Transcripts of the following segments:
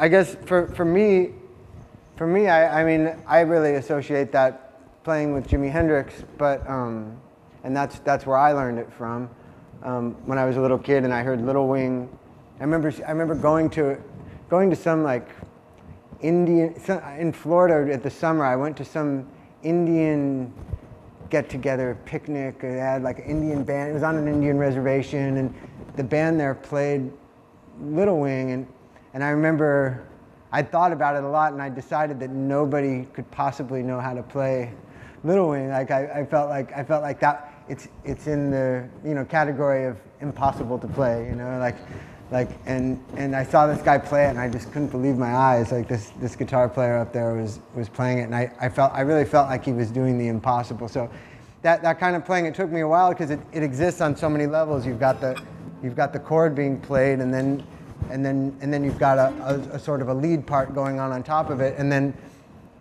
I guess for me, I mean, I really associate that playing with Jimi Hendrix, but and that's where I learned it from. When I was a little kid and I heard Little Wing, I remember going to some like in Florida at the summer. I went to some Indian get-together picnic. They had like an Indian band. It was on an Indian reservation, and the band there played Little Wing, and I remember I thought about it a lot, and I decided that nobody could possibly know how to play Little Wing. Like I felt like that it's in the category of impossible to play. And I saw this guy play it, and I just couldn't believe my eyes. Like this guitar player up there was playing it, and I really felt like he was doing the impossible. So that kind of playing, it took me a while because it exists on so many levels. You've got the chord being played, and then you've got a sort of a lead part going on top of it, and then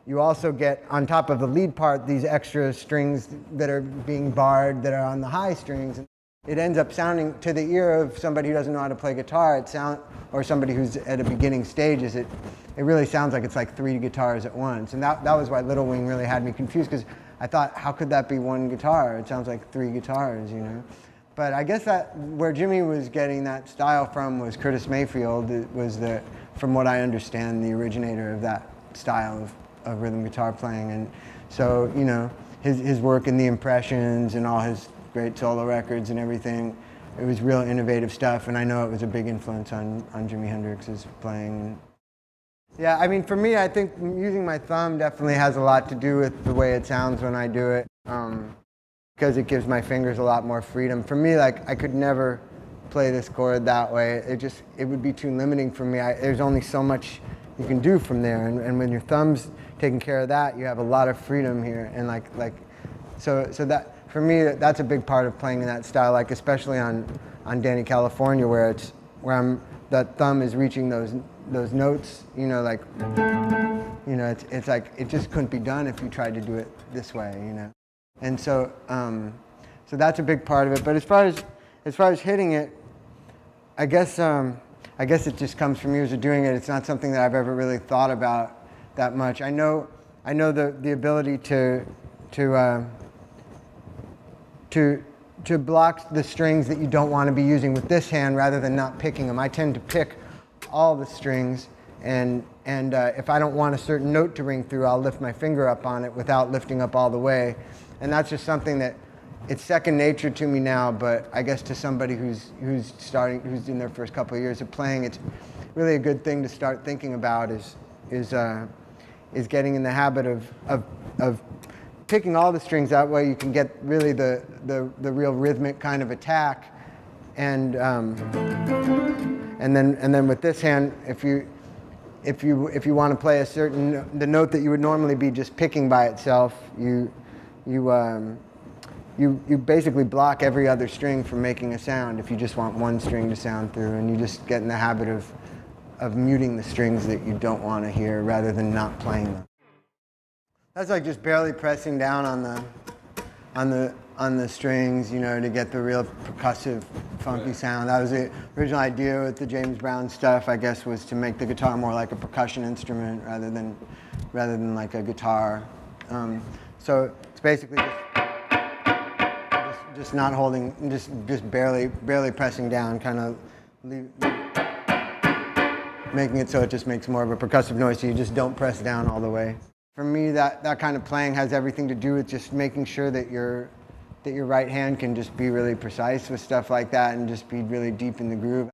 you also get on top of the lead part these extra strings that are being barred that are on the high strings. It ends up sounding, to the ear of somebody who doesn't know how to play guitar, or somebody who's at a beginning stages, it really sounds like it's like 3 guitars at once. And that was why Little Wing really had me confused, because I thought, how could that be 1 guitar? It sounds like 3 guitars, But I guess that where Jimmy was getting that style from was Curtis Mayfield. It was from what I understand, the originator of that style of rhythm guitar playing. And so, his work in the Impressions and all his great solo records and everything, it was real innovative stuff, and I know it was a big influence on Jimi Hendrix's playing. Yeah, I mean, for me, I think using my thumb definitely has a lot to do with the way it sounds when I do it, because it gives my fingers a lot more freedom. For me, like, I could never play this chord that way. It would be too limiting for me. There's only so much you can do from there, and when your thumb's taking care of that, you have a lot of freedom here, and so that, for me, that's a big part of playing in that style, like especially on Danny California, where that thumb is reaching those notes, it's like it just couldn't be done if you tried to do it this way, And so that's a big part of it. But as far as hitting it, I guess it just comes from years of doing it. It's not something that I've ever really thought about that much. I know the ability to block the strings that you don't want to be using with this hand rather than not picking them. I tend to pick all the strings, and if I don't want a certain note to ring through, I'll lift my finger up on it without lifting up all the way. And that's just something that it's second nature to me now, but I guess to somebody who's in their first couple of years of playing, it's really a good thing to start thinking about is getting in the habit of picking all the strings. That way you can get really the real rhythmic kind of attack, and then with this hand, if you want to play the note that you would normally be just picking by itself, you basically block every other string from making a sound if you just want one string to sound through, and you just get in the habit of muting the strings that you don't want to hear rather than not playing them. That's like just barely pressing down on the strings, to get the real percussive, funky sound. That was the original idea with the James Brown stuff, I guess, was to make the guitar more like a percussion instrument rather than like a guitar. So it's basically just not holding, just barely pressing down, kind of making it so it just makes more of a percussive noise, so you just don't press down all the way. For me, that kind of playing has everything to do with just making sure that your right hand can just be really precise with stuff like that and just be really deep in the groove.